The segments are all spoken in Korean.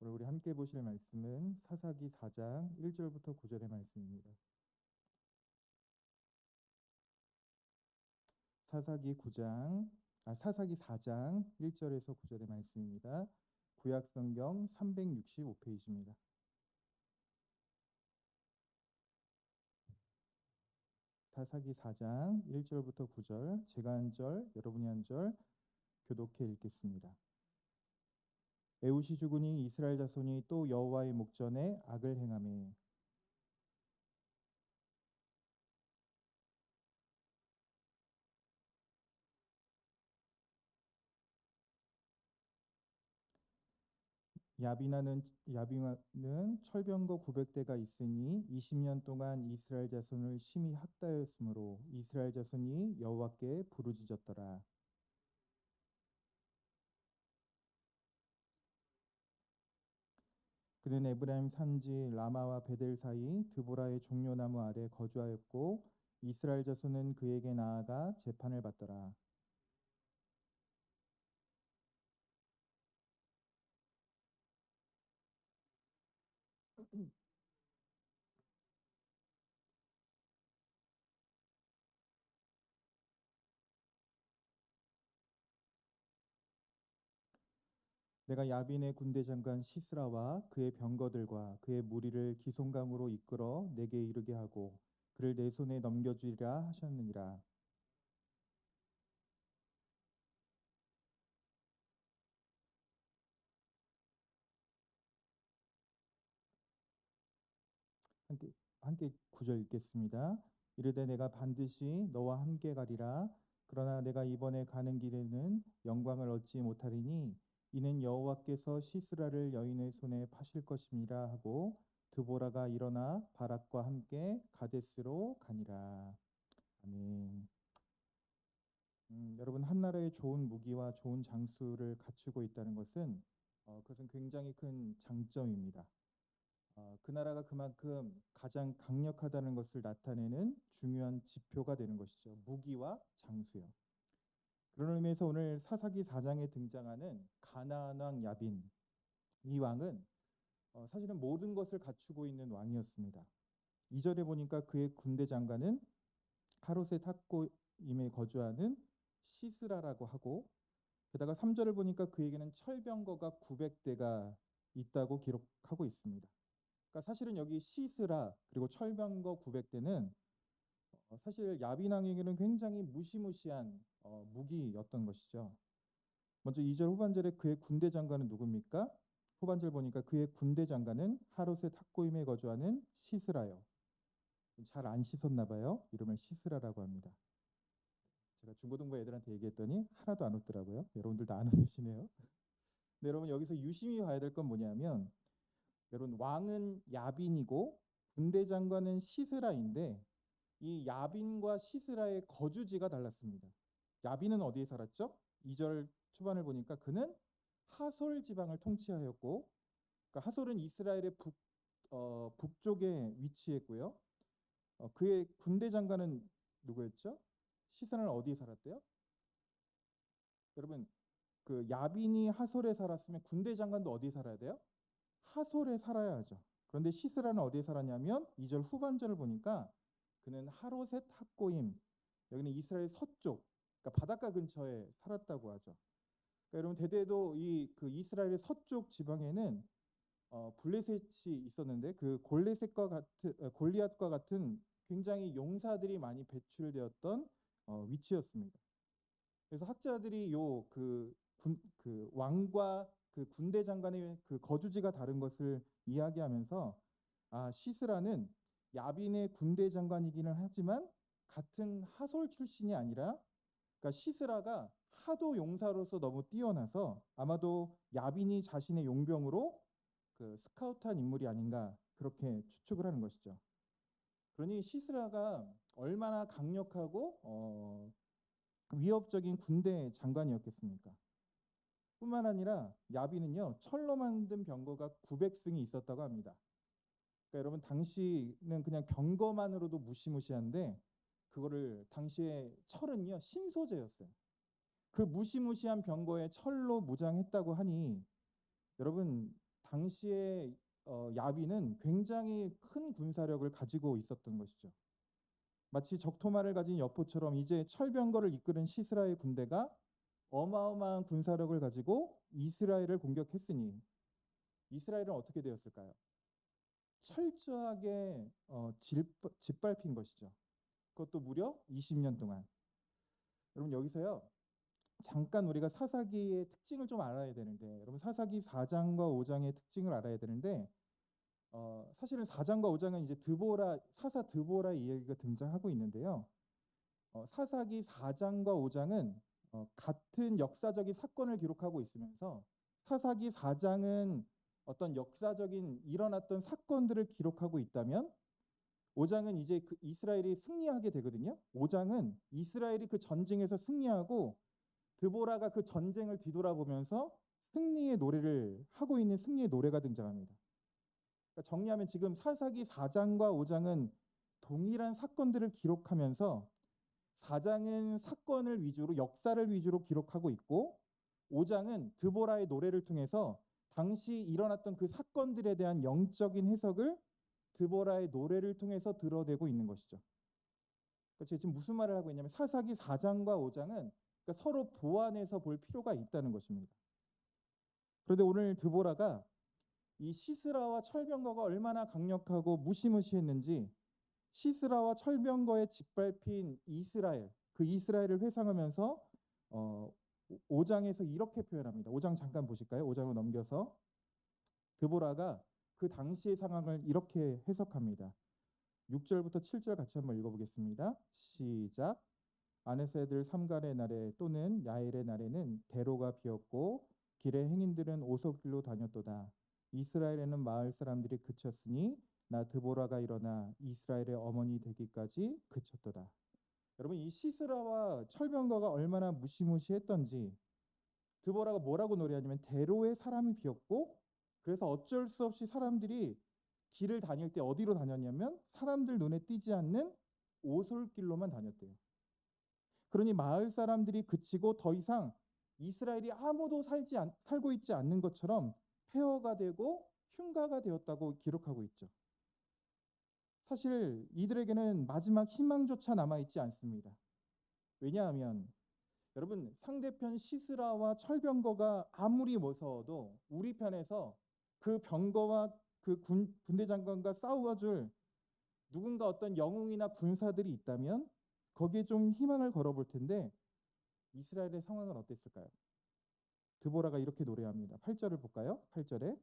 오늘 우리 함께 보실 말씀은 사사기 4장 1절부터 9절의 말씀입니다. 사사기 4장 1절에서 9절의 말씀입니다. 구약 성경 365페이지입니다. 사사기 4장 1절부터 9절, 제가 한 절, 여러분이 한 절 교독해 읽겠습니다. 에우시 주군이 이스라엘 자손이 또 여호와의 목전에 악을 행하매 야비나는 철병거 900대가 있으니 20년 동안 이스라엘 자손을 심히 학대하였으므로 이스라엘 자손이 여호와께 부르짖었더라. 그는 에브라임 산지 라마와 베델 사이 드보라의 종려나무 아래 거주하였고 이스라엘 자손은 그에게 나아가 재판을 받더라. 내가 야빈의 군대 장관 시스라와 그의 병거들과 그의 무리를 기송강으로 이끌어 내게 이르게 하고 그를 내 손에 넘겨주리라 하셨느니라. 함께 함께 구절 읽겠습니다. 이르되 내가 반드시 너와 함께 가리라. 그러나 내가 이번에 가는 길에는 영광을 얻지 못하리니 이는 여호와께서 시스라를 여인의 손에 파실 것임이라 하고 드보라가 일어나 바락과 함께 가데스로 가니라. 아멘. 여러분 한 나라의 좋은 무기와 좋은 장수를 갖추고 있다는 것은 그것은 굉장히 큰 장점입니다. 그 나라가 그만큼 가장 강력하다는 것을 나타내는 중요한 지표가 되는 것이죠. 무기와 장수요. 그런 의미에서 오늘 사사기 4장에 등장하는 가나안 왕 야빈, 이 왕은 사실은 모든 것을 갖추고 있는 왕이었습니다. 2절에 보니까 그의 군대 장관은 하롯의 탁고임에 거주하는 시스라라고 하고, 게다가 3절을 보니까 그에게는 철병거가 900대가 있다고 기록하고 있습니다. 그러니까 사실은 여기 시스라 그리고 철병거 900대는 사실 야빈왕에게는 굉장히 무시무시한 무기였던 것이죠. 먼저 2절 후반절에 그의 군대 장관은 누굽니까? 후반절 보니까 그의 군대 장관은 하롯의 탁고임에 거주하는 시스라요. 잘 안 씻었나 봐요. 이름을 시스라라고 합니다. 제가 중고등부 애들한테 얘기했더니 하나도 안 웃더라고요. 여러분들도 안 웃으시네요. 근데 여러분 여기서 유심히 봐야 될 건 뭐냐면, 여러분 왕은 야빈이고 군대 장관은 시스라인데 이 야빈과 시스라의 거주지가 달랐습니다. 야빈은 어디에 살았죠? 2절 초반을 보니까 그는 하솔 지방을 통치하였고, 그러니까 하솔은 이스라엘의 북쪽에 위치했고요. 그의 군대 장관은 누구였죠? 시스라는 어디에 살았대요? 여러분 그 야빈이 하솔에 살았으면 군대 장관도 어디에 살아야 돼요? 하솔에 살아야 하죠. 그런데 시스라는 어디에 살았냐면 2절 후반절을 보니까 그는 하롯의 탑고임, 여기는 이스라엘 서쪽, 그러니까 바닷가 근처에 살았다고 하죠. 그러니까 여러분 대대로 이 그 이스라엘의 서쪽 지방에는 블레셋이 있었는데 그 골리앗과 같은 굉장히 용사들이 많이 배출되었던 위치였습니다. 그래서 학자들이 그 왕과 그 군대 장관의 그 거주지가 다른 것을 이야기하면서, 시스라는 야빈의 군대 장관이기는 하지만 같은 하솔 출신이 아니라, 그러니까 시스라가 하도 용사로서 너무 뛰어나서 아마도 야빈이 자신의 용병으로 그 스카우트한 인물이 아닌가 그렇게 추측을 하는 것이죠. 그러니 시스라가 얼마나 강력하고 위협적인 군대 장관이었겠습니까? 뿐만 아니라 야빈은요 철로 만든 병거가 900승이 있었다고 합니다. 그러니까 여러분 당시는 그냥 병거만으로도 무시무시한데 그거를 당시에 철은요 신소재였어요. 그 무시무시한 병거에 철로 무장했다고 하니 여러분 당시에 야빈은 굉장히 큰 군사력을 가지고 있었던 것이죠. 마치 적토마를 가진 여포처럼 이제 철병거를 이끄는 시스라의 군대가 어마어마한 군사력을 가지고 이스라엘을 공격했으니 이스라엘은 어떻게 되었을까요? 철저하게 짓밟힌 것이죠. 그것도 무려 20년 동안. 여러분 여기서요. 잠깐 우리가 사사기의 특징을 좀 알아야 되는데 여러분 사사기 4장과 5장의 특징을 알아야 되는데 사실은 4장과 5장은 이제 사사 드보라 이야기가 등장하고 있는데요. 사사기 4장과 5장은 같은 역사적인 사건을 기록하고 있으면서 사사기 4장은 어떤 역사적인 일어났던 사건들을 기록하고 있다면 5장은 이제 그 이스라엘이 승리하게 되거든요. 5장은 이스라엘이 그 전쟁에서 승리하고 드보라가 그 전쟁을 뒤돌아보면서 승리의 노래를 하고 있는 승리의 노래가 등장합니다. 그러니까 정리하면 지금 사사기 4장과 5장은 동일한 사건들을 기록하면서 4장은 사건을 위주로 역사를 위주로 기록하고 있고 5장은 드보라의 노래를 통해서 당시 일어났던 그 사건들에 대한 영적인 해석을 드보라의 노래를 통해서 드러내고 있는 것이죠. 그러니까 제가 지금 무슨 말을 하고 있냐면 사사기 4장과 5장은 그러니까 서로 보완해서 볼 필요가 있다는 것입니다. 그런데 오늘 드보라가 이 시스라와 철병거가 얼마나 강력하고 무시무시했는지 시스라와 철병거에 짓밟힌 이스라엘, 그 이스라엘을 회상하면서 5장에서 이렇게 표현합니다. 5장 잠깐 보실까요? 5장으로 넘겨서 드보라가 그 당시의 상황을 이렇게 해석합니다. 6절부터 7절 같이 한번 읽어보겠습니다. 시작. 아네세들 삼갈의 날에 또는 야엘의 날에는 대로가 비었고 길의 행인들은 오솔길로 다녔도다. 이스라엘에는 마을 사람들이 그쳤으니 나 드보라가 일어나 이스라엘의 어머니 되기까지 그쳤도다. 여러분 이 시스라와 철병거가 얼마나 무시무시했던지 드보라가 뭐라고 노래하냐면 대로에 사람이 비었고 그래서 어쩔 수 없이 사람들이 길을 다닐 때 어디로 다녔냐면 사람들 눈에 띄지 않는 오솔길로만 다녔대요. 그러니 마을 사람들이 그치고 더 이상 이스라엘이 아무도 살고 있지 않는 것처럼 폐허가 되고 흉가가 되었다고 기록하고 있죠. 사실 이들에게는 마지막 희망조차 남아있지 않습니다. 왜냐하면 여러분 상대편 시스라와 철병거가 아무리 무서워도 우리 편에서 그 병거와 그 군대 장관과 싸워줄 누군가 어떤 영웅이나 군사들이 있다면 거기에 좀 희망을 걸어볼 텐데 이스라엘의 상황은 어땠을까요? 드보라가 이렇게 노래합니다. 8절을 볼까요? 8절에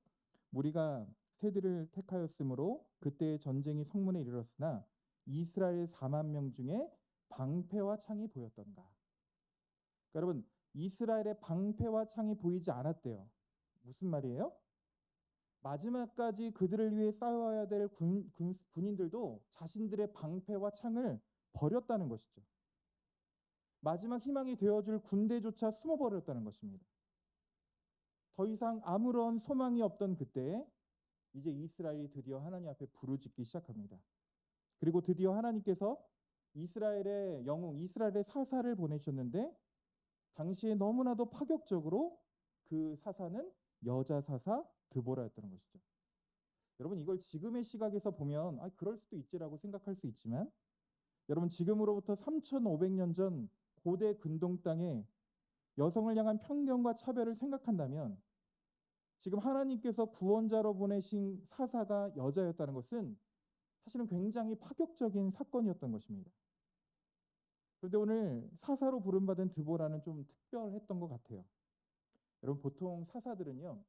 무리가 새들을 택하였으므로 그때의 전쟁이 성문에 이르렀으나 이스라엘 4만 명 중에 방패와 창이 보였던가. 그러니까 여러분 이스라엘의 방패와 창이 보이지 않았대요. 무슨 말이에요? 마지막까지 그들을 위해 싸워야 될 군인들도 자신들의 방패와 창을 버렸다는 것이죠. 마지막 희망이 되어줄 군대조차 숨어버렸다는 것입니다. 더 이상 아무런 소망이 없던 그때에 이제 이스라엘이 드디어 하나님 앞에 부르짖기 시작합니다. 그리고 드디어 하나님께서 이스라엘의 영웅, 이스라엘의 사사를 보내셨는데 당시에 너무나도 파격적으로 그 사사는 여자 사사 드보라였다는 것이죠. 여러분 이걸 지금의 시각에서 보면 그럴 수도 있지라고 생각할 수 있지만 여러분 지금으로부터 3,500년 전 고대 근동 땅에 여성을 향한 편견과 차별을 생각한다면 지금 하나님께서 구원자로 보내신 사사가 여자였다는 것은 사실은 굉장히 파격적인 사건이었던 것입니다. 그런데 오늘 사사로 부름받은 드보라는 좀 특별했던 것 같아요. 여러분 보통 사사들은요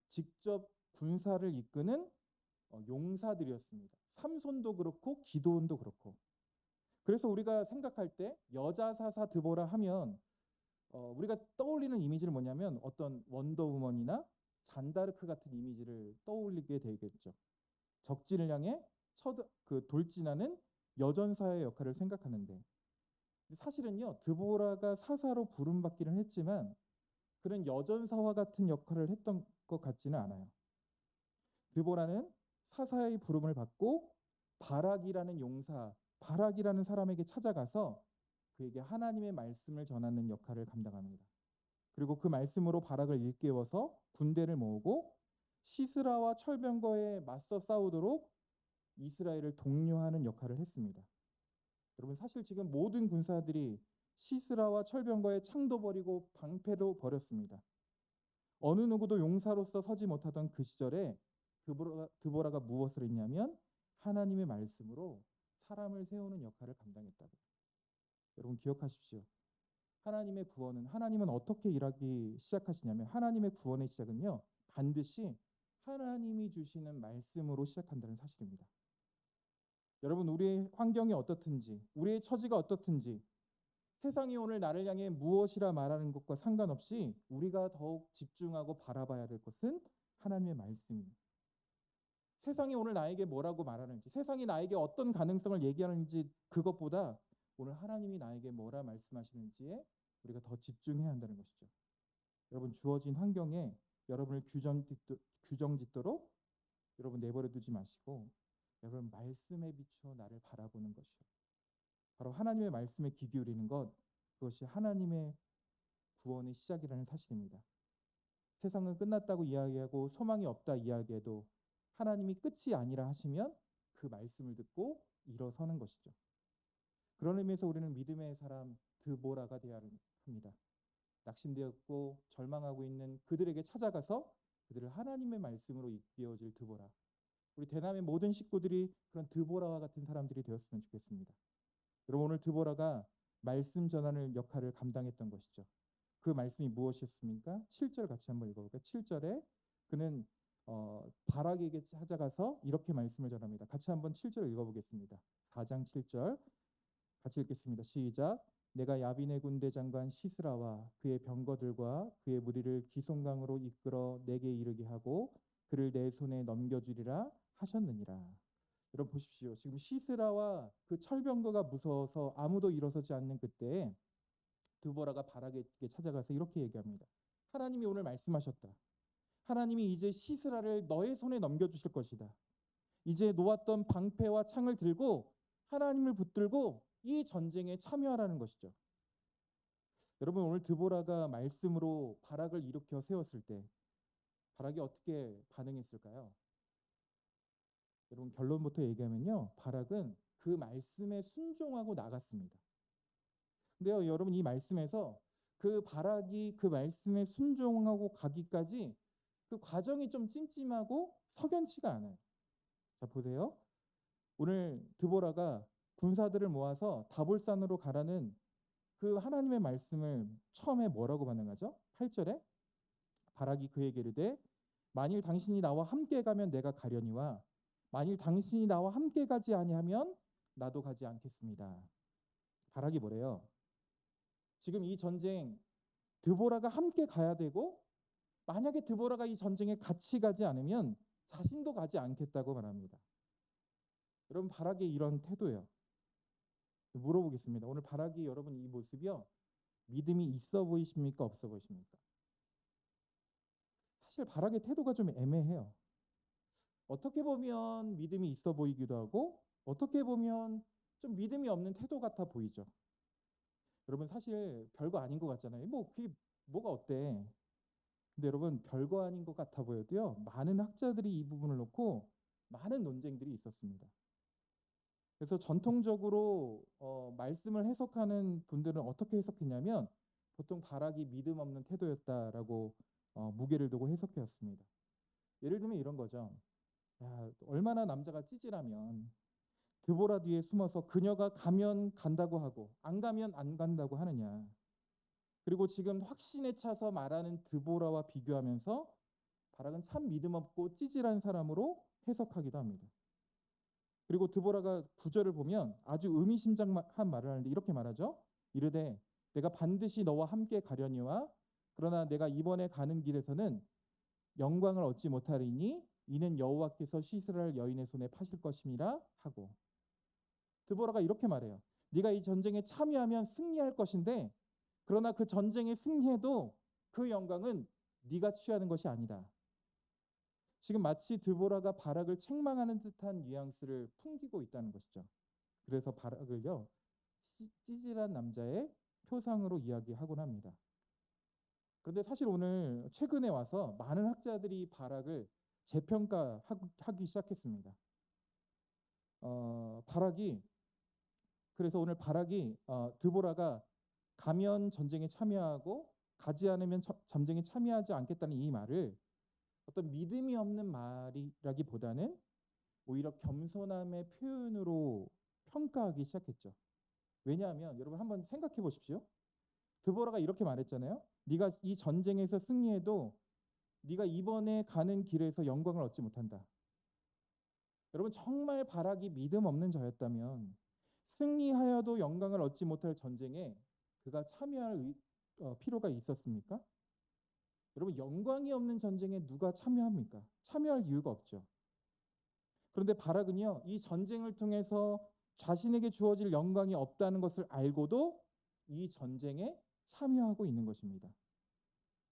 직접 군사를 이끄는 용사들이었습니다. 삼손도 그렇고 기드온도 그렇고. 그래서 우리가 생각할 때 여자 사사 드보라 하면 우리가 떠올리는 이미지는 뭐냐면 어떤 원더우먼이나 잔다르크 같은 이미지를 떠올리게 되겠죠. 적진을 향해 돌진하는 여전사의 역할을 생각하는데 사실은요 드보라가 사사로 부름받기는 했지만 그런 여전사와 같은 역할을 했던 것 같지는 않아요. 드보라는 사사의 부름을 받고 바락이라는 용사, 바락이라는 사람에게 찾아가서 그에게 하나님의 말씀을 전하는 역할을 감당합니다. 그리고 그 말씀으로 바락을 일깨워서 군대를 모으고 시스라와 철병거에 맞서 싸우도록 이스라엘을 독려하는 역할을 했습니다. 여러분 사실 지금 모든 군사들이 시스라와 철병거의 창도 버리고 방패도 버렸습니다. 어느 누구도 용사로서 서지 못하던 그 시절에 드보라가 무엇을 했냐면 하나님의 말씀으로 사람을 세우는 역할을 감당했다고. 여러분 기억하십시오. 하나님의 구원은 하나님은 어떻게 일하기 시작하시냐면 하나님의 구원의 시작은요. 반드시 하나님이 주시는 말씀으로 시작한다는 사실입니다. 여러분 우리의 환경이 어떻든지 우리의 처지가 어떻든지 세상이 오늘 나를 향해 무엇이라 말하는 것과 상관없이 우리가 더욱 집중하고 바라봐야 될 것은 하나님의 말씀입니다. 세상이 오늘 나에게 뭐라고 말하는지 세상이 나에게 어떤 가능성을 얘기하는지 그것보다 오늘 하나님이 나에게 뭐라 말씀하시는지에 우리가 더 집중해야 한다는 것이죠. 여러분 주어진 환경에 여러분을 규정짓도록 여러분 내버려 두지 마시고 여러분 말씀에 비추어 나를 바라보는 것이요. 바로 하나님의 말씀에 귀 기울이는 것 그것이 하나님의 구원의 시작이라는 사실입니다. 세상은 끝났다고 이야기하고 소망이 없다 이야기해도 하나님이 끝이 아니라 하시면 그 말씀을 듣고 일어서는 것이죠. 그런 의미에서 우리는 믿음의 사람 드보라가 되어야 합니다. 낙심되었고 절망하고 있는 그들에게 찾아가서 그들을 하나님의 말씀으로 이끌어줄 드보라. 우리 대남의 모든 식구들이 그런 드보라와 같은 사람들이 되었으면 좋겠습니다. 여러분 오늘 드보라가 말씀 전하는 역할을 감당했던 것이죠. 그 말씀이 무엇이었습니까? 7절 같이 한번 읽어볼까요? 7절에 그는 바락에게 찾아가서 이렇게 말씀을 전합니다. 같이 한번 7절 읽어보겠습니다. 4장 7절 같이 읽겠습니다. 시작. 내가 야빈의 군대 장관 시스라와 그의 병거들과 그의 무리를 기송강으로 이끌어 내게 이르게 하고 그를 내 손에 넘겨주리라 하셨느니라. 여러분 보십시오. 지금 시스라와 그 철병거가 무서워서 아무도 일어서지 않는 그때에 드보라가 바락에게 찾아가서 이렇게 얘기합니다. 하나님이 오늘 말씀하셨다. 하나님이 이제 시스라를 너의 손에 넘겨주실 것이다. 이제 놓았던 방패와 창을 들고 하나님을 붙들고 이 전쟁에 참여하라는 것이죠. 여러분 오늘 드보라가 말씀으로 바락을 일으켜 세웠을 때 바락이 어떻게 반응했을까요? 여러분 결론부터 얘기하면요. 바락은 그 말씀에 순종하고 나갔습니다. 근데요, 여러분 이 말씀에서 그 바락이 그 말씀에 순종하고 가기까지 그 과정이 좀 찜찜하고 석연치가 않아요. 자 보세요. 오늘 드보라가 군사들을 모아서 다볼산으로 가라는 그 하나님의 말씀을 처음에 뭐라고 반응하죠? 8절에 바락이 그에게 이르되 만일 당신이 나와 함께 가면 내가 가려니와 만일 당신이 나와 함께 가지 아니하면 나도 가지 않겠습니다. 바락이 뭐래요? 지금 이 전쟁 드보라가 함께 가야 되고 만약에 드보라가 이 전쟁에 같이 가지 않으면 자신도 가지 않겠다고 말합니다. 여러분 바락의 이런 태도예요. 물어보겠습니다. 오늘 바락이 여러분 이 모습이요. 믿음이 있어 보이십니까? 없어 보이십니까? 사실 바락의 태도가 좀 애매해요. 어떻게 보면 믿음이 있어 보이기도 하고 어떻게 보면 좀 믿음이 없는 태도 같아 보이죠. 여러분 사실 별거 아닌 것 같잖아요. 뭐 그게 뭐가 어때? 근데 여러분 별거 아닌 것 같아 보여도요. 많은 학자들이 이 부분을 놓고 많은 논쟁들이 있었습니다. 그래서 전통적으로 말씀을 해석하는 분들은 어떻게 해석했냐면 보통 바락이 믿음 없는 태도였다라고 무게를 두고 해석해왔습니다. 예를 들면 이런 거죠. 야, 얼마나 남자가 찌질하면 드보라 뒤에 숨어서 그녀가 가면 간다고 하고 안 가면 안 간다고 하느냐. 그리고 지금 확신에 차서 말하는 드보라와 비교하면서 바락은 참 믿음 없고 찌질한 사람으로 해석하기도 합니다. 그리고 드보라가 9절을 보면 아주 의미심장한 말을 하는데 이렇게 말하죠. 이르되 내가 반드시 너와 함께 가려니와 그러나 내가 이번에 가는 길에서는 영광을 얻지 못하리니 이는 여호와께서 시스라를 여인의 손에 파실 것임이라 하고 드보라가 이렇게 말해요. 네가 이 전쟁에 참여하면 승리할 것인데 그러나 그 전쟁에 승리해도 그 영광은 네가 취하는 것이 아니다. 지금 마치 드보라가 바락을 책망하는 듯한 뉘앙스를 풍기고 있다는 것이죠. 그래서 바락을요. 찌질한 남자의 표상으로 이야기하곤 합니다. 그런데 사실 오늘 최근에 와서 많은 학자들이 바락을 재평가하기 시작했습니다. 바락이 그래서 오늘 바락이 드보라가 가면 전쟁에 참여하고 가지 않으면 전쟁에 참여하지 않겠다는 이 말을 어떤 믿음이 없는 말이라기보다는 오히려 겸손함의 표현으로 평가하기 시작했죠. 왜냐하면 여러분 한번 생각해 보십시오. 드보라가 이렇게 말했잖아요. 네가 이 전쟁에서 승리해도 네가 이번에 가는 길에서 영광을 얻지 못한다. 여러분 정말 바락이 믿음 없는 자였다면 승리하여도 영광을 얻지 못할 전쟁에 그가 참여할 필요가 있었습니까? 여러분 영광이 없는 전쟁에 누가 참여합니까? 참여할 이유가 없죠. 그런데 바락은요, 이 전쟁을 통해서 자신에게 주어질 영광이 없다는 것을 알고도 이 전쟁에 참여하고 있는 것입니다.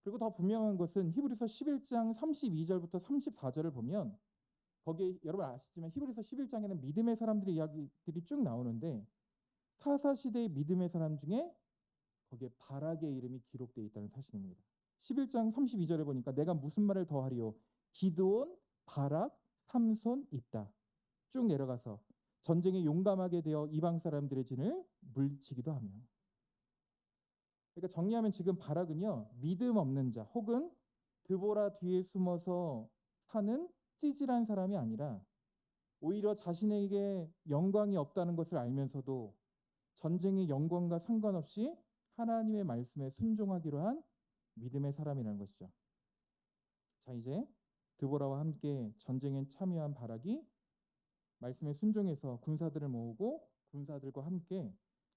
그리고 더 분명한 것은 히브리서 11장 32절부터 34절을 보면 거기에 여러분 아시지만 히브리서 11장에는 믿음의 사람들의 이야기들이 쭉 나오는데 사사시대의 믿음의 사람 중에 거기에 바락의 이름이 기록되어 있다는 사실입니다. 11장 32절에 보니까 내가 무슨 말을 더하리요? 기드온, 바락, 삼손, 입다. 쭉 내려가서 전쟁에 용감하게 되어 이방 사람들의 진을 물리치기도 하며. 그러니까 정리하면 지금 바락은요, 믿음 없는 자 혹은 드보라 뒤에 숨어서 사는 찌질한 사람이 아니라 오히려 자신에게 영광이 없다는 것을 알면서도 전쟁의 영광과 상관없이 하나님의 말씀에 순종하기로 한 믿음의 사람이라는 것이죠. 자, 이제 드보라와 함께 전쟁에 참여한 바락이 말씀에 순종해서 군사들을 모으고 군사들과 함께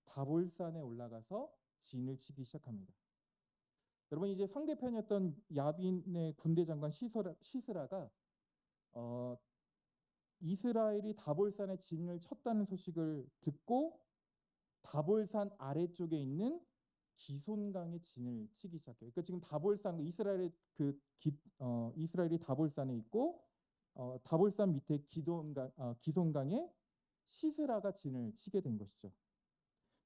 다볼산에 올라가서 진을 치기 시작합니다. 여러분 이제 상대편이었던 야빈의 군대 장관 시스라가 이스라엘이 다볼산에 진을 쳤다는 소식을 듣고 다볼산 아래쪽에 있는 기손강의 진을 치기 시작해요. 그러니까 지금 다볼산 이스라엘이 다볼산에 있고 다볼산 밑에 기손강에 시스라가 진을 치게 된 것이죠.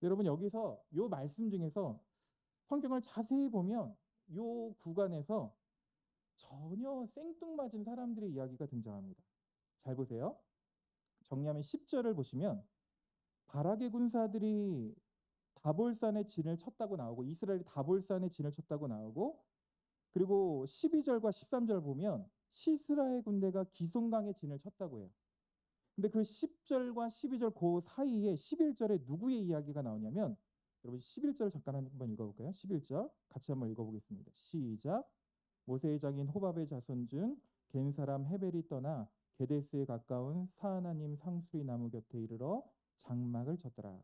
여러분 여기서 이 말씀 중에서 성경을 자세히 보면 이 구간에서 전혀 생뚱맞은 사람들의 이야기가 등장합니다. 잘 보세요. 정리하면 10절을 보시면 바락의 군사들이 다볼산의 진을 쳤다고 나오고 이스라엘이 다볼산의 진을 쳤다고 나오고 그리고 12절과 13절 보면 시스라의 군대가 기손강의 진을 쳤다고 해요. 근데 그 10절과 12절 그 사이에 11절에 누구의 이야기가 나오냐면 여러분 11절 잠깐 한번 읽어볼까요? 11절 같이 한번 읽어보겠습니다. 시작. 모세의 장인 호밥의 자손 중 겐 사람 헤벨이 떠나 게데스에 가까운 사하나님 상수리 나무 곁에 이르러 장막을 쳤더라.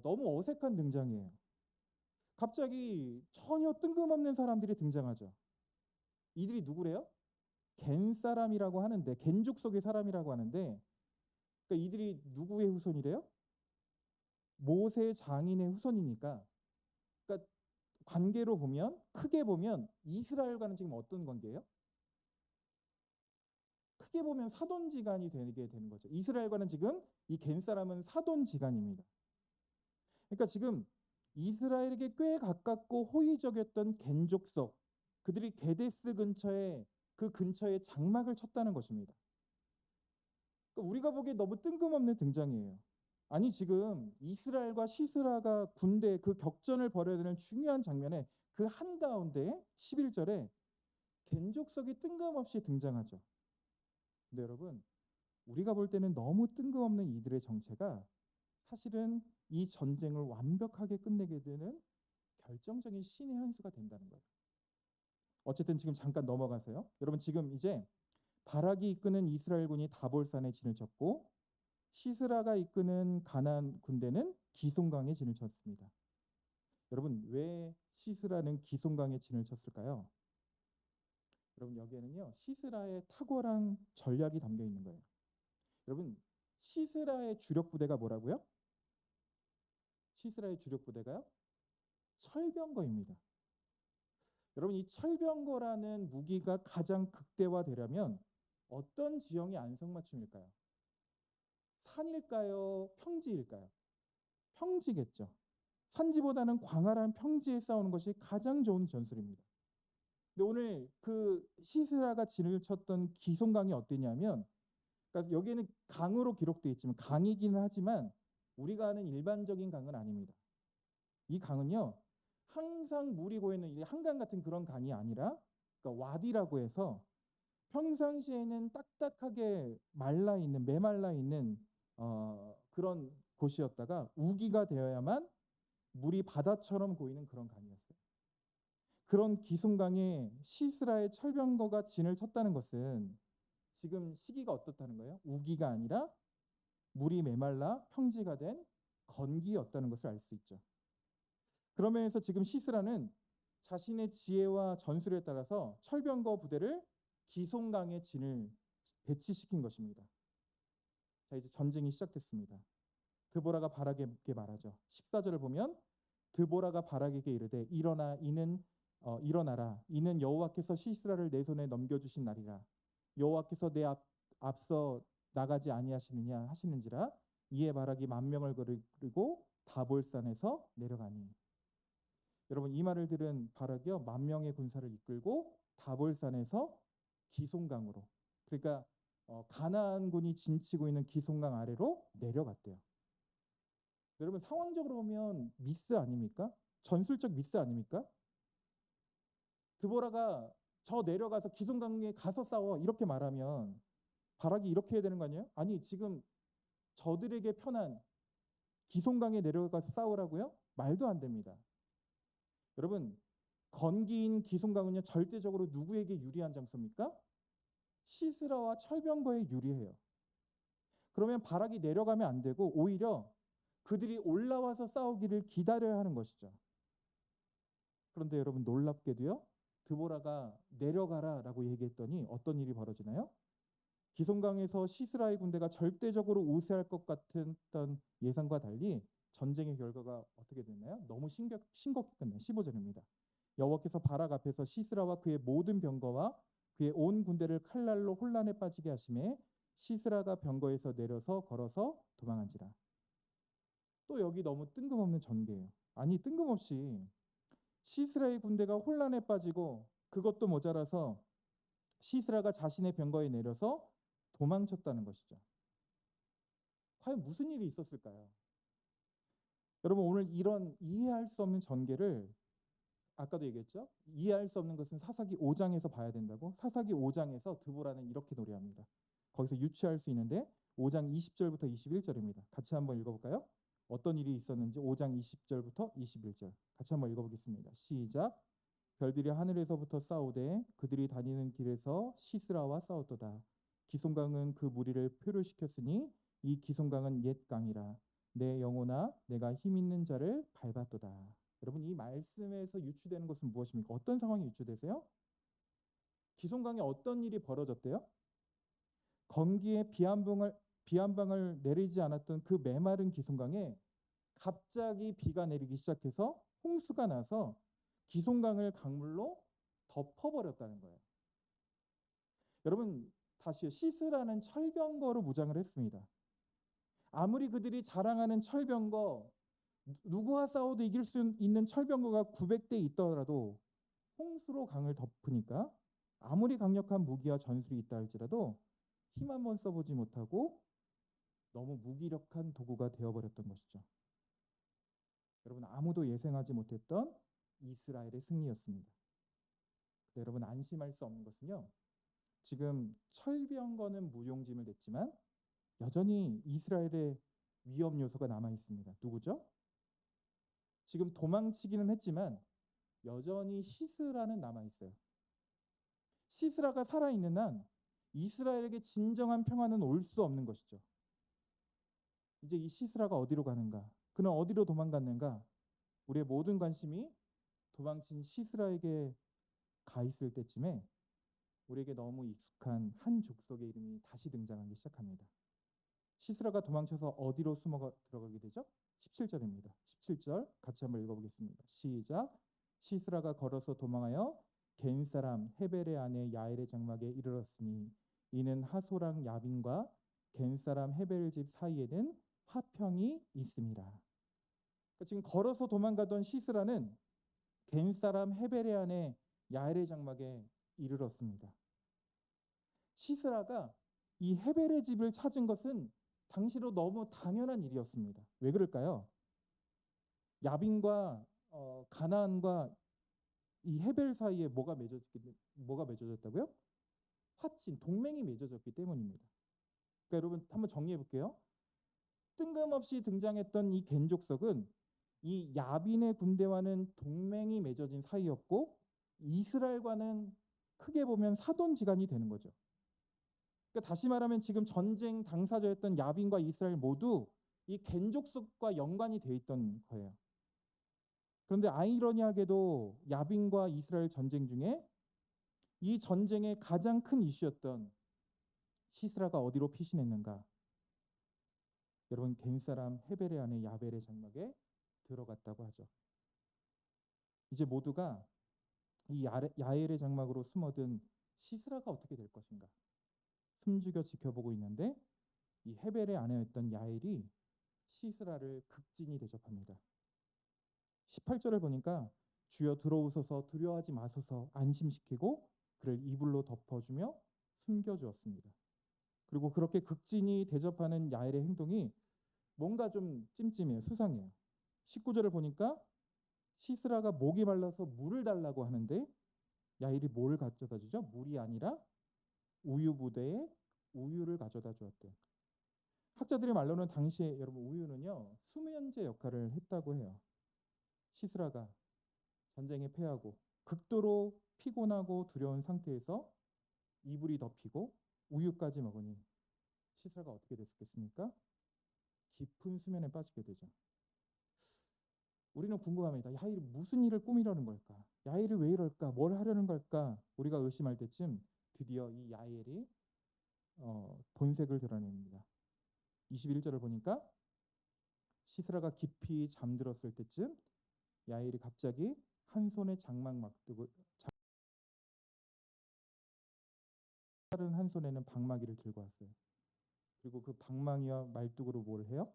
너무 어색한 등장이에요. 갑자기 전혀 뜬금없는 사람들이 등장하죠. 이들이 누구래요? 겐 사람이라고 하는데 겐족 속의 사람이라고 하는데 그러니까 이들이 누구의 후손이래요? 모세 장인의 후손이니까 그러니까 관계로 보면 크게 보면 이스라엘과는 지금 어떤 관계예요? 크게 보면 사돈지간이 되게 되는 거죠. 이스라엘과는 지금 이 겐 사람은 사돈지간입니다. 그러니까 지금 이스라엘에게 꽤 가깝고 호의적이었던 겐족속 그들이 게데스 근처에 그 근처에 장막을 쳤다는 것입니다. 그러니까 우리가 보기에 너무 뜬금없는 등장이에요. 아니 지금 이스라엘과 시스라가 군대 그 격전을 벌여야 되는 중요한 장면에 그 한가운데 11절에 겐족속이 뜬금없이 등장하죠. 근데 여러분 우리가 볼 때는 너무 뜬금없는 이들의 정체가 사실은 이 전쟁을 완벽하게 끝내게 되는 결정적인 신의 한 수가 된다는 거예요. 어쨌든 지금 잠깐 넘어가세요. 여러분 지금 이제 바락이 이끄는 이스라엘군이 다볼산에 진을 쳤고 시스라가 이끄는 가나안 군대는 기손강에 진을 쳤습니다. 여러분 왜 시스라는 기손강에 진을 쳤을까요? 여러분 여기에는요 시스라의 탁월한 전략이 담겨 있는 거예요. 여러분 시스라의 주력 부대가 뭐라고요? 시스라의 주력 부대가요? 철병거입니다. 여러분 이 철병거라는 무기가 가장 극대화되려면 어떤 지형이 안성맞춤일까요? 산일까요? 평지일까요? 평지겠죠. 산지보다는 광활한 평지에 싸우는 것이 가장 좋은 전술입니다. 근데 오늘 그 시스라가 진을 쳤던 기송강이 어땠냐면, 그러니까 여기에는 강으로 기록되어 있지만 강이기는 하지만 우리가 아는 일반적인 강은 아닙니다. 이 강은요, 항상 물이 고이는 이 한강 같은 그런 강이 아니라, 그러니까 와디라고 해서 평상시에는 딱딱하게 말라 있는, 메말라 있는 그런 곳이었다가 우기가 되어야만 물이 바다처럼 고이는 그런 강이었어요. 그런 기슭강에 시스라의 철병거가 진을 쳤다는 것은 지금 시기가 어떻다는 거예요? 우기가 아니라 물이 메말라 평지가 된 건기였다는 것을 알 수 있죠. 그러면서 지금 시스라는 자신의 지혜와 전술에 따라서 철병거 부대를 기슭강에 진을 배치시킨 것입니다. 자, 이제 전쟁이 시작됐습니다. 드보라가 바락에게 말하죠. 14절을 보면 드보라가 바락에게 이르되 일어나라 이는 여호와께서 시스라를 내 손에 넘겨주신 날이라. 여호와께서 내 앞서 나가지 아니하시느냐 하시는지라. 이에 바락이 10,000명을 그리고 다볼산에서 내려가니. 여러분, 이 말을 들은 바락이요, 10,000명의 군사를 이끌고 다볼산에서 기슭강으로, 그러니까 가나안군이 진치고 있는 기슭강 아래로 내려갔대요. 여러분, 상황적으로 보면 미스 아닙니까? 전술적 미스 아닙니까? 드보라가 저 내려가서 기슭강에 가서 싸워 이렇게 말하면 바락이 이렇게 해야 되는 거 아니에요? 아니, 지금 저들에게 편한 기슭강에 내려가서 싸우라고요? 말도 안 됩니다. 여러분, 건기인 기슭강은요, 절대적으로 누구에게 유리한 장소입니까? 시스라와 철병거에 유리해요. 그러면 바락이 내려가면 안 되고 오히려 그들이 올라와서 싸우기를 기다려야 하는 것이죠. 그런데 여러분, 놀랍게도요, 드보라가 내려가라라고 얘기했더니 어떤 일이 벌어지나요? 기슭강에서 시스라의 군대가 절대적으로 우세할 것 같은 예상과 달리 전쟁의 결과가 어떻게 됐나요? 너무 심각히 끝나요. 15절입니다. 여호와께서 바락 앞에서 시스라와 그의 모든 병거와 그의 온 군대를 칼날로 혼란에 빠지게 하심에 시스라가 병거에서 내려서 걸어서 도망한지라. 또 여기 너무 뜬금없는 전개예요. 아니, 뜬금없이 시스라의 군대가 혼란에 빠지고 그것도 모자라서 시스라가 자신의 병거에 내려서 도망쳤다는 것이죠. 과연 무슨 일이 있었을까요? 여러분, 오늘 이런 이해할 수 없는 전개를 아까도 얘기했죠? 이해할 수 없는 것은 사사기 5장에서 봐야 된다고. 사사기 5장에서 드보라는 이렇게 노래합니다. 거기서 유추할 수 있는데 5장 20절부터 21절입니다. 같이 한번 읽어볼까요? 어떤 일이 있었는지 5장 20절부터 21절 같이 한번 읽어보겠습니다. 시작. 별들이 하늘에서부터 싸우되 그들이 다니는 길에서 시스라와 싸웠도다. 기슭강은 그 무리를 표류시켰으니 이 기슭강은 옛 강이라. 내 영혼아 내가 힘 있는 자를 밟았도다. 여러분, 이 말씀에서 유추되는 것은 무엇입니까? 어떤 상황이 유추되세요? 기슭강에 어떤 일이 벌어졌대요? 건기에 비 한 방울 내리지 않았던 그 메마른 기슭강에 갑자기 비가 내리기 시작해서 홍수가 나서 기슭강을 강물로 덮어버렸다는 거예요. 여러분, 다시요. 시스라는 철병거로 무장을 했습니다. 아무리 그들이 자랑하는 철병거, 누구와 싸워도 이길 수 있는 철병거가 900대 있더라도 홍수로 강을 덮으니까 아무리 강력한 무기와 전술이 있다 할지라도 힘 한번 써보지 못하고 너무 무기력한 도구가 되어버렸던 것이죠. 여러분, 아무도 예상하지 못했던 이스라엘의 승리였습니다. 여러분, 안심할 수 없는 것은요, 지금 철병거는 무용지물 됐지만 여전히 이스라엘의 위험 요소가 남아 있습니다. 누구죠? 지금 도망치기는 했지만 여전히 시스라는 남아 있어요. 시스라가 살아있는 한 이스라엘에게 진정한 평화는 올 수 없는 것이죠. 이제 이 시스라가 어디로 가는가? 그는 어디로 도망갔는가? 우리의 모든 관심이 도망친 시스라에게 가 있을 때쯤에 우리에게 너무 익숙한 한 족속의 이름이 다시 등장하기 시작합니다. 시스라가 도망쳐서 어디로 숨어 들어가게 되죠? 17절입니다. 17절 같이 한번 읽어보겠습니다. 시작. 시스라가 걸어서 도망하여 겐 사람 헤벨의 아내 야엘의 장막에 이르렀으니 이는 하소랑 야빈과 겐 사람 헤벨 집 사이에는 화평이 있습니다. 그러니까 지금 걸어서 도망가던 시스라는 겐 사람 헤벨의 아내 야엘의 장막에 이르렀습니다. 시스라가 이 헤벨의 집을 찾은 것은 당시로 너무 당연한 일이었습니다. 왜 그럴까요? 야빈과 가나안과 이 헤벨 사이에 뭐가 맺어졌다고요? 화친, 동맹이 맺어졌기 때문입니다. 그러니까 여러분 한번 정리해 볼게요. 뜬금없이 등장했던 이 겐족석은 이 야빈의 군대와는 동맹이 맺어진 사이였고 이스라엘과는 크게 보면 사돈지간이 되는 거죠. 그러니까 다시 말하면 지금 전쟁 당사자였던 야빈과 이스라엘 모두 이 겐족석과 연관이 돼 있던 거예요. 그런데 아이러니하게도 야빈과 이스라엘 전쟁 중에 이 전쟁의 가장 큰 이슈였던 시스라가 어디로 피신했는가? 여러분 겐 사람 헤벨의 아내 야벨의 장막에 들어갔다고 하죠. 이제 모두가 이 야엘의 장막으로 숨어든 시스라가 어떻게 될 것인가 숨죽여 지켜보고 있는데 이 헤벨의 아내였던 야엘이 시스라를 극진히 대접합니다. 18절을 보니까 주여 들어오소서 두려워하지 마소서 안심시키고 그를 이불로 덮어주며 숨겨주었습니다. 그리고 그렇게 극진히 대접하는 야엘의 행동이 뭔가 좀 찜찜해요. 수상해요. 19절을 보니까 시스라가 목이 말라서 물을 달라고 하는데 야엘이 뭘 가져다 주죠? 물이 아니라 우유 부대에 우유를 가져다 주었대요. 학자들의 말로는 당시에 여러분 우유는요 수면제 역할을 했다고 해요. 시스라가 전쟁에 패하고 극도로 피곤하고 두려운 상태에서 이불이 덮이고 우유까지 먹으니 시스라가 어떻게 됐겠습니까? 깊은 수면에 빠지게 되죠. 우리는 궁금합니다. 야일이 무슨 일을 꾸미려는 걸까? 야일이 왜 이럴까? 뭘 하려는 걸까? 우리가 의심할 때쯤 드디어 이 야일이 본색을 드러냅니다. 21절을 보니까 시스라가 깊이 잠들었을 때쯤 야일이 갑자기 한 손에 장막 막두고 다른 한 손에는 방망이를 들고 왔어요. 그리고 그 방망이와 말뚝으로 뭘 해요?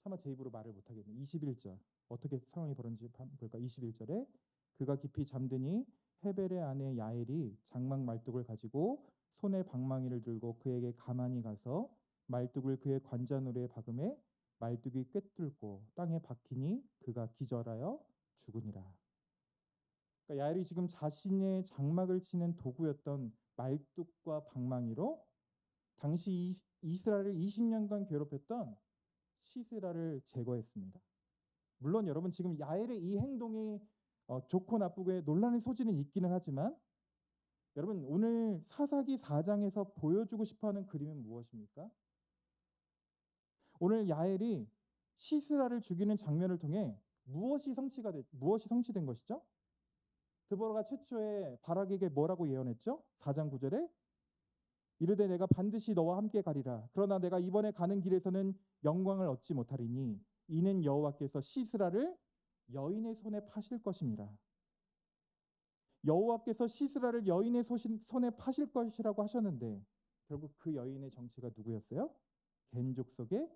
차마 제 입으로 말을 못하겠네요. 21절 어떻게 상황이 벌어진지 볼까? 21절에 그가 깊이 잠드니 헤벨의 아내 야엘이 장막 말뚝을 가지고 손에 방망이를 들고 그에게 가만히 가서 말뚝을 그의 관자놀이에 박음에 말뚝이 꿰뚫고 땅에 박히니 그가 기절하여 죽으니라. 그러니까 야엘이 지금 자신의 장막을 치는 도구였던 말뚝과 방망이로 당시 이스라엘을 20년간 괴롭혔던 시스라를 제거했습니다. 물론 여러분 지금 야엘의 이 행동이 좋고 나쁘고의 논란의 소지는 있기는 하지만 여러분 오늘 사사기 4장에서 보여주고 싶어하는 그림은 무엇입니까? 오늘 야엘이 시스라를 죽이는 장면을 통해 무엇이 성취된 것이죠? 드보라가 최초에 바락에게 뭐라고 예언했죠? 4장 9절에 이르되 내가 반드시 너와 함께 가리라. 그러나 내가 이번에 가는 길에서는 영광을 얻지 못하리니 이는 여호와께서 시스라를 여인의 손에 파실 것임이라. 여호와께서 시스라를 여인의 손에 파실 것이라고 하셨는데 결국 그 여인의 정체가 누구였어요? 겐 족속의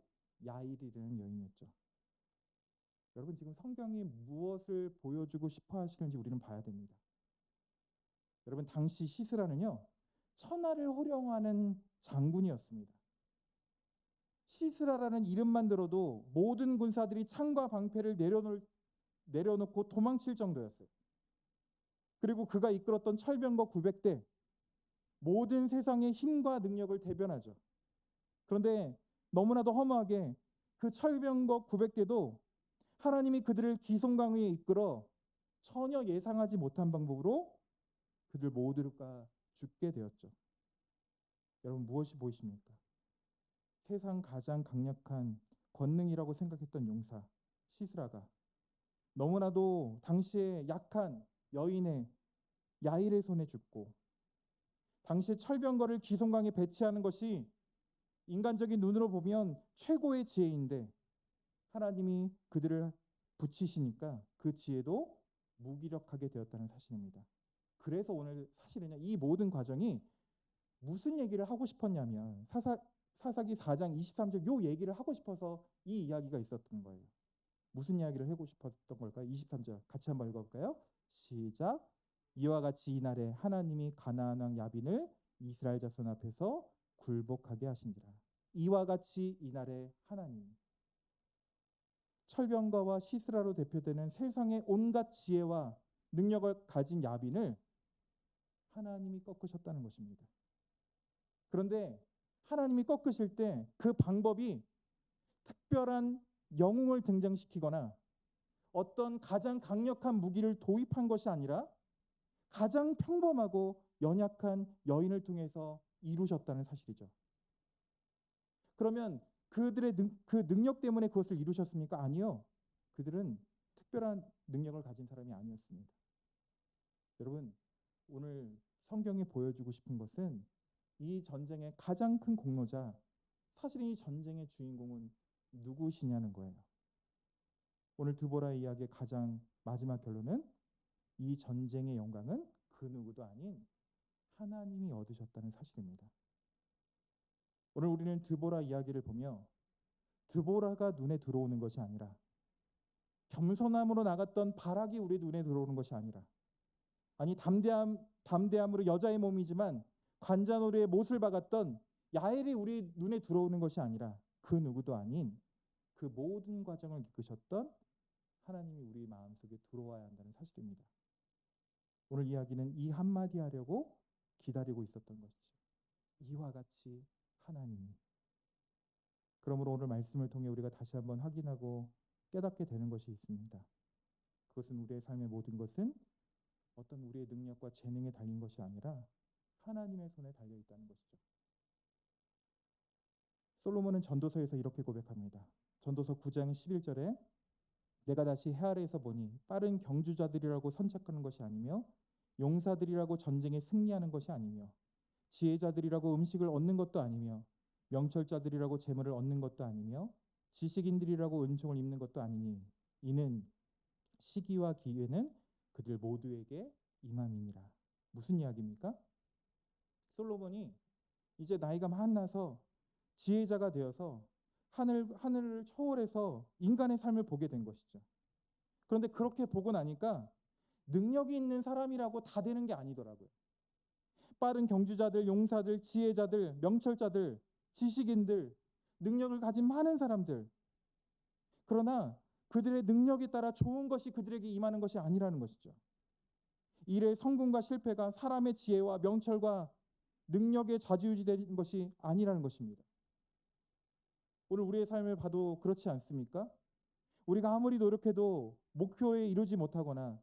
야일이라는 여인이었죠. 여러분 지금 성경이 무엇을 보여주고 싶어 하시는지 우리는 봐야 됩니다. 여러분 당시 시스라는요 천하를 호령하는 장군이었습니다. 시스라라는 이름만 들어도 모든 군사들이 창과 방패를 내려놓고 도망칠 정도였어요. 그리고 그가 이끌었던 철병거 900대 모든 세상의 힘과 능력을 대변하죠. 그런데 너무나도 허무하게 그 철병거 900대도 하나님이 그들을 기송강에 이끌어 전혀 예상하지 못한 방법으로 그들 모두가 죽게 되었죠. 여러분 무엇이 보이십니까? 세상 가장 강력한 권능이라고 생각했던 용사 시스라가 너무나도 당시에 약한 여인의 야일의 손에 죽고 당시에 철병거를 기송강에 배치하는 것이 인간적인 눈으로 보면 최고의 지혜인데 하나님이 그들을 붙이시니까 그 지혜도 무기력하게 되었다는 사실입니다. 그래서 오늘 사실은요 이 모든 과정이 무슨 얘기를 하고 싶었냐면 사사기 4장 23절 요 얘기를 하고 싶어서 이 이야기가 있었던 거예요. 무슨 이야기를 하고 싶었던 걸까요? 23절 같이 한번 읽어볼까요? 시작. 이와 같이 이날에 하나님이 가나안 왕 야빈을 이스라엘 자손 앞에서 굴복하게 하신지라. 이와 같이 이날에 하나님. 철병거와 시스라로 대표되는 세상의 온갖 지혜와 능력을 가진 야빈을 하나님이 꺾으셨다는 것입니다. 그런데 하나님이 꺾으실 때 그 방법이 특별한 영웅을 등장시키거나 어떤 가장 강력한 무기를 도입한 것이 아니라 가장 평범하고 연약한 여인을 통해서 이루셨다는 사실이죠. 그러면 그들의 그 능력 때문에 그것을 이루셨습니까? 아니요. 그들은 특별한 능력을 가진 사람이 아니었습니다. 여러분, 오늘 성경이 보여주고 싶은 것은 이 전쟁의 가장 큰 공로자, 사실은 이 전쟁의 주인공은 누구시냐는 거예요. 오늘 드보라의 이야기의 가장 마지막 결론은 이 전쟁의 영광은 그 누구도 아닌 하나님이 얻으셨다는 사실입니다. 오늘 우리는 드보라 이야기를 보며 드보라가 눈에 들어오는 것이 아니라 겸손함으로 나갔던 바락이 우리 눈에 들어오는 것이 아니라 아니 담대함으로 여자의 몸이지만 관자놀이의 못을 박았던 야엘이 우리 눈에 들어오는 것이 아니라 그 누구도 아닌 그 모든 과정을 이끄셨던 하나님이 우리 마음속에 들어와야 한다는 사실입니다. 오늘 이야기는 이 한마디 하려고 기다리고 있었던 것이죠. 이와 같이 하나님이. 그러므로 오늘 말씀을 통해 우리가 다시 한번 확인하고 깨닫게 되는 것이 있습니다. 그것은 우리의 삶의 모든 것은 어떤 우리의 능력과 재능에 달린 것이 아니라 하나님의 손에 달려 있다는 것이죠. 솔로몬은 전도서에서 이렇게 고백합니다. 전도서 9장 11절에 내가 다시 해 아래에서 보니 빠른 경주자들이라고 선착하는 것이 아니며 용사들이라고 전쟁에 승리하는 것이 아니며 지혜자들이라고 음식을 얻는 것도 아니며 명철자들이라고 재물을 얻는 것도 아니며 지식인들이라고 은총을 입는 것도 아니니 이는 시기와 기회는 그들 모두에게 임함이니라. 무슨 이야기입니까? 솔로몬이 이제 나이가 많아서 지혜자가 되어서 하늘을 초월해서 인간의 삶을 보게 된 것이죠. 그런데 그렇게 보고 나니까 능력이 있는 사람이라고 다 되는 게 아니더라고요. 빠른 경주자들, 용사들, 지혜자들, 명철자들, 지식인들, 능력을 가진 많은 사람들. 그러나 그들의 능력에 따라 좋은 것이 그들에게 임하는 것이 아니라는 것이죠. 일의 성공과 실패가 사람의 지혜와 명철과 능력에 좌지우지되는 것이 아니라는 것입니다. 오늘 우리의 삶을 봐도 그렇지 않습니까? 우리가 아무리 노력해도 목표에 이루지 못하거나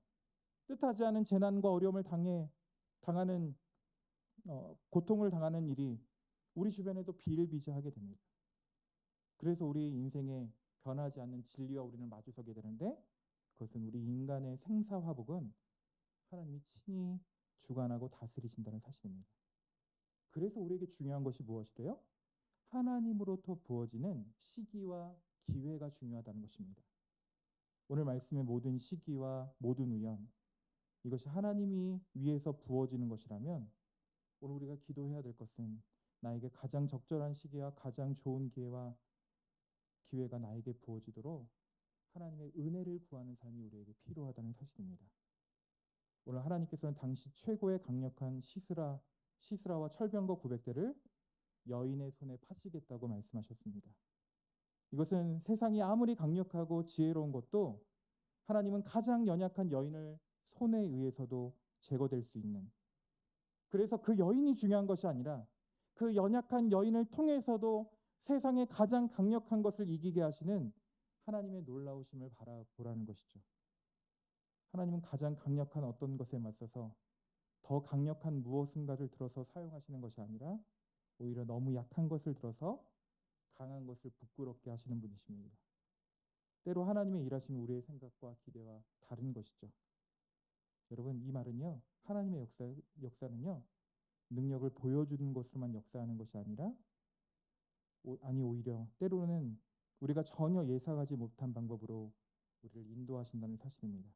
뜻하지 않은 재난과 어려움을 당하는 고통을 당하는 일이 우리 주변에도 비일비재하게 됩니다. 그래서 우리 인생에 변하지 않는 진리와 우리는 마주서게 되는데 그것은 우리 인간의 생사화복은 하나님이 친히 주관하고 다스리신다는 사실입니다. 그래서 우리에게 중요한 것이 무엇이래요? 하나님으로부터 부어지는 시기와 기회가 중요하다는 것입니다. 오늘 말씀의 모든 시기와 모든 우연, 이것이 하나님이 위에서 부어지는 것이라면 오늘 우리가 기도해야 될 것은 나에게 가장 적절한 시기와 가장 좋은 기회가 나에게 부어지도록 하나님의 은혜를 구하는 삶이 우리에게 필요하다는 사실입니다. 오늘 하나님께서는 당시 최고의 강력한 시스라와 철병거 900대를 여인의 손에 파시겠다고 말씀하셨습니다. 이것은 세상이 아무리 강력하고 지혜로운 것도 하나님은 가장 연약한 여인을 손에 의해서도 제거될 수 있는, 그래서 그 여인이 중요한 것이 아니라 그 연약한 여인을 통해서도 세상의 가장 강력한 것을 이기게 하시는 하나님의 놀라우심을 바라보라는 것이죠. 하나님은 가장 강력한 어떤 것에 맞서서 더 강력한 무엇인가를 들어서 사용하시는 것이 아니라 오히려 너무 약한 것을 들어서 강한 것을 부끄럽게 하시는 분이십니다. 때로 하나님의 일하심이 우리의 생각과 기대와 다른 것이죠. 여러분, 이 말은요, 하나님의 역사는요, 능력을 보여주는 것으로만 역사하는 것이 아니라 오히려 때로는 우리가 전혀 예상하지 못한 방법으로 우리를 인도하신다는 사실입니다.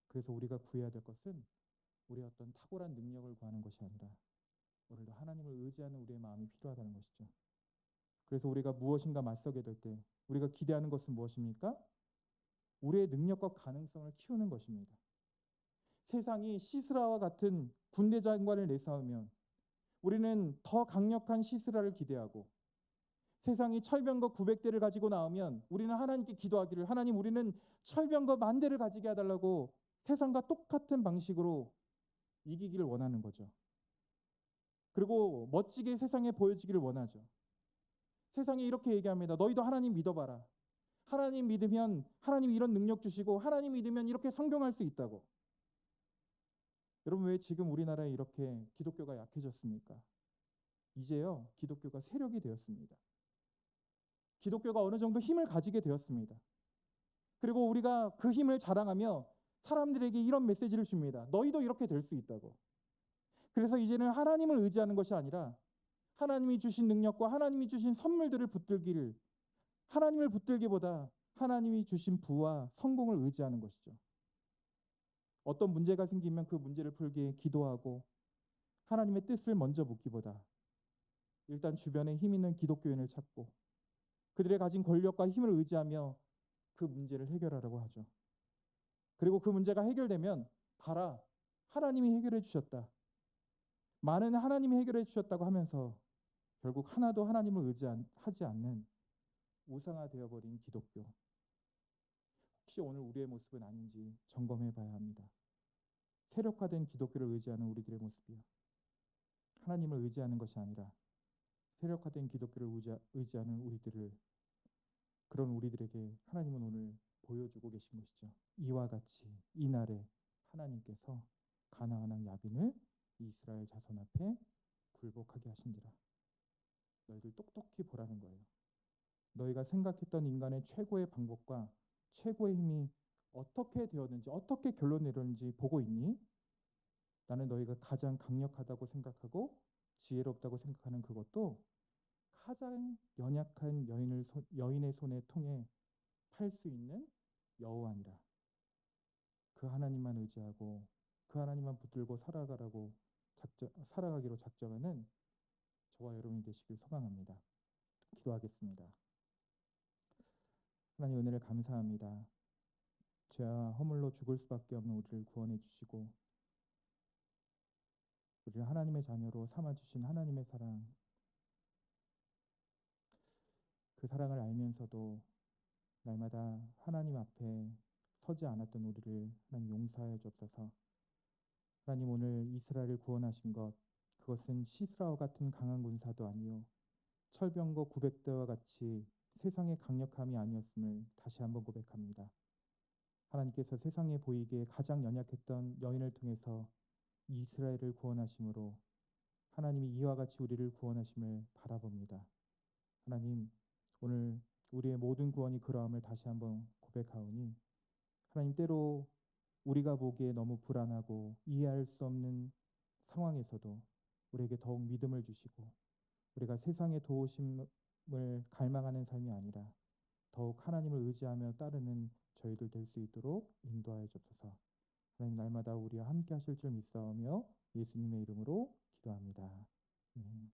그래서 우리가 구해야 될 것은 우리의 어떤 탁월한 능력을 구하는 것이 아니라 오늘도 하나님을 의지하는 우리의 마음이 필요하다는 것이죠. 그래서 우리가 무엇인가 맞서게 될 때 우리가 기대하는 것은 무엇입니까? 우리의 능력과 가능성을 키우는 것입니다. 세상이 시스라와 같은 군대 장관을 내세우면 우리는 더 강력한 시스라를 기대하고, 세상이 철병거 900대를 가지고 나오면 우리는 하나님께 기도하기를, 하나님 우리는 철병거 10,000대를 가지게 해달라고 세상과 똑같은 방식으로 이기기를 원하는 거죠. 그리고 멋지게 세상에 보여지기를 원하죠. 세상이 이렇게 얘기합니다. 너희도 하나님 믿어봐라. 하나님 믿으면 하나님 이런 능력 주시고, 하나님 믿으면 이렇게 성공할 수 있다고. 여러분, 왜 지금 우리나라에 이렇게 기독교가 약해졌습니까? 이제요, 기독교가 세력이 되었습니다. 기독교가 어느 정도 힘을 가지게 되었습니다. 그리고 우리가 그 힘을 자랑하며 사람들에게 이런 메시지를 줍니다. 너희도 이렇게 될 수 있다고. 그래서 이제는 하나님을 의지하는 것이 아니라 하나님이 주신 능력과 하나님이 주신 선물들을 붙들기를, 하나님을 붙들기보다 하나님이 주신 부와 성공을 의지하는 것이죠. 어떤 문제가 생기면 그 문제를 풀기 기도하고 하나님의 뜻을 먼저 묻기보다 일단 주변에 힘 있는 기독교인을 찾고 그들의 가진 권력과 힘을 의지하며 그 문제를 해결하라고 하죠. 그리고 그 문제가 해결되면 봐라, 하나님이 해결해 주셨다. 많은 하나님이 해결해 주셨다고 하면서 결국 하나도 하나님을 의지하지 않는 우상화되어 버린 기독교. 혹시 오늘 우리의 모습은 아닌지 점검해 봐야 합니다. 세력화된 기독교를 의지하는 우리들의 모습이요, 하나님을 의지하는 것이 아니라 세력화된 기독교를 의지하는 그런 우리들에게 하나님은 오늘 보여주고 계신 것이죠. 이와 같이 이날에 하나님께서 가나안 왕 야빈을 이스라엘 자손 앞에 굴복하게 하신지라. 너희들 똑똑히 보라는 거예요. 너희가 생각했던 인간의 최고의 방법과 최고의 힘이 어떻게 되었는지, 어떻게 결론 내렸는지 보고 있니? 나는 너희가 가장 강력하다고 생각하고 지혜롭다고 생각하는 그것도 가장 연약한 여인의 손에 통해 팔 수 있는 여호와니라. 그 하나님만 의지하고 그 하나님만 붙들고 살아가기로 작정하는 저와 여러분이 되시길 소망합니다. 기도하겠습니다. 하나님, 은혜를 감사합니다. 죄와 허물로 죽을 수밖에 없는 우리를 구원해 주시고 우리를 하나님의 자녀로 삼아주신 하나님의 사랑, 그 사랑을 알면서도 날마다 하나님 앞에 서지 않았던 우리를 하나님 용서하여 주옵소서. 하나님, 오늘 이스라엘을 구원하신 것, 그것은 시스라와 같은 강한 군사도 아니요 철병거 900대와 같이 세상의 강력함이 아니었음을 다시 한번 고백합니다. 하나님께서 세상에 보이기에 가장 연약했던 여인을 통해서 이스라엘을 구원하심으로 하나님이 이와 같이 우리를 구원하심을 바라봅니다. 하나님, 오늘 우리의 모든 구원이 그러함을 다시 한번 고백하오니 하나님, 때로 우리가 보기에 너무 불안하고 이해할 수 없는 상황에서도 우리에게 더욱 믿음을 주시고 우리가 세상의 도우심을 갈망하는 삶이 아니라 더욱 하나님을 의지하며 따르는 저희들 될 수 있도록 인도하여 주옵소서. 하나님, 날마다 우리와 함께 하실 줄 믿사오며 예수님의 이름으로 기도합니다.